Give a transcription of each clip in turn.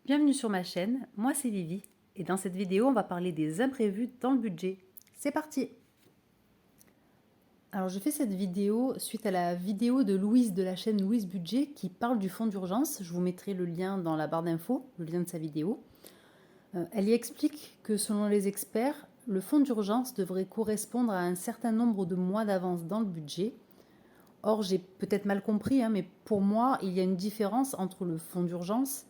Bienvenue sur ma chaîne, moi c'est Vivi et dans cette vidéo on va parler des imprévus dans le budget. C'est parti! Alors je fais cette vidéo suite à la vidéo de Louise de la chaîne Louise Budget qui parle du fonds d'urgence. Je vous mettrai le lien dans la barre d'infos, le lien de sa vidéo. Elle y explique que selon les experts, le fonds d'urgence devrait correspondre à un certain nombre de mois d'avance dans le budget. Or j'ai peut-être mal compris, mais pour moi il y a une différence entre le fonds d'urgence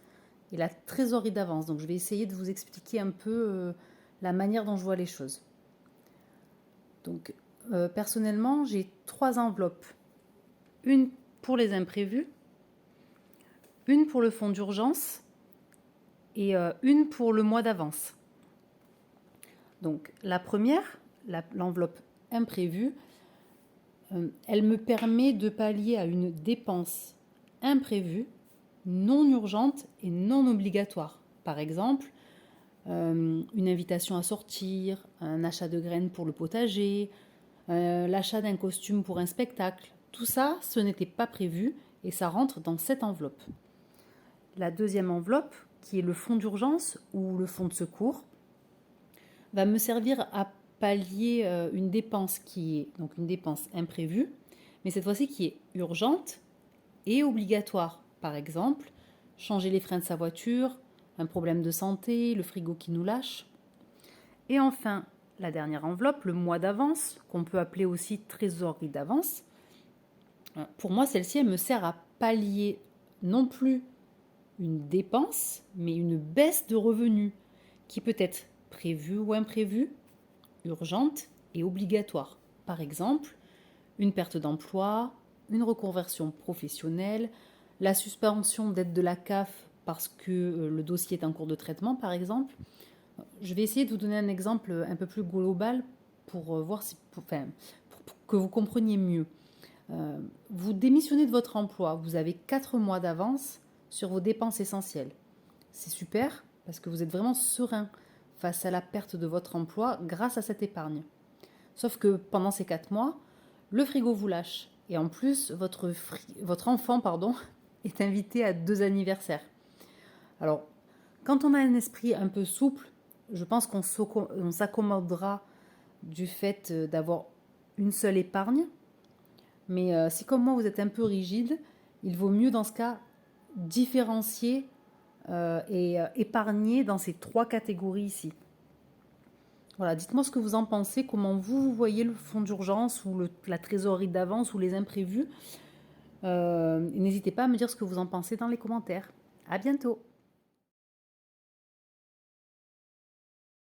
et la trésorerie d'avance. Donc je vais essayer de vous expliquer un peu la manière dont je vois les choses. Donc personnellement, j'ai 3 enveloppes. Une pour les imprévus, une pour le fonds d'urgence et une pour le mois d'avance. Donc la première, l'enveloppe imprévue, elle me permet de pallier à une dépense imprévue, non urgente et non obligatoire. Par exemple, une invitation à sortir, un achat de graines pour le potager, l'achat d'un costume pour un spectacle. Tout ça, ce n'était pas prévu et ça rentre dans cette enveloppe. La deuxième enveloppe, qui est le fonds d'urgence ou le fonds de secours, va me servir à pallier une dépense qui est donc une dépense imprévue, mais cette fois-ci qui est urgente et obligatoire. Par exemple, changer les freins de sa voiture, un problème de santé, le frigo qui nous lâche. Et enfin, la dernière enveloppe, le mois d'avance, qu'on peut appeler aussi trésorerie d'avance. Pour moi, celle-ci, elle me sert à pallier non plus une dépense, mais une baisse de revenus qui peut être prévue ou imprévue, urgente et obligatoire. Par exemple, une perte d'emploi, une reconversion professionnelle, la suspension d'aide de la CAF parce que le dossier est en cours de traitement, par exemple. Je vais essayer de vous donner un exemple un peu plus global pour voir pour que vous compreniez mieux. Vous démissionnez de votre emploi, vous avez 4 mois d'avance sur vos dépenses essentielles. C'est super parce que vous êtes vraiment serein face à la perte de votre emploi grâce à cette épargne. Sauf que pendant ces 4 mois, le frigo vous lâche et en plus, votre enfant est invité à 2 anniversaires. Alors, quand on a un esprit un peu souple, je pense qu'on s'accommodera du fait d'avoir une seule épargne. Mais si comme moi vous êtes un peu rigide, il vaut mieux dans ce cas différencier et épargner dans ces 3 catégories ici. Voilà, dites-moi ce que vous en pensez, comment vous voyez le fonds d'urgence ou la trésorerie d'avance ou les imprévus. N'hésitez pas à me dire ce que vous en pensez dans les commentaires. À bientôt!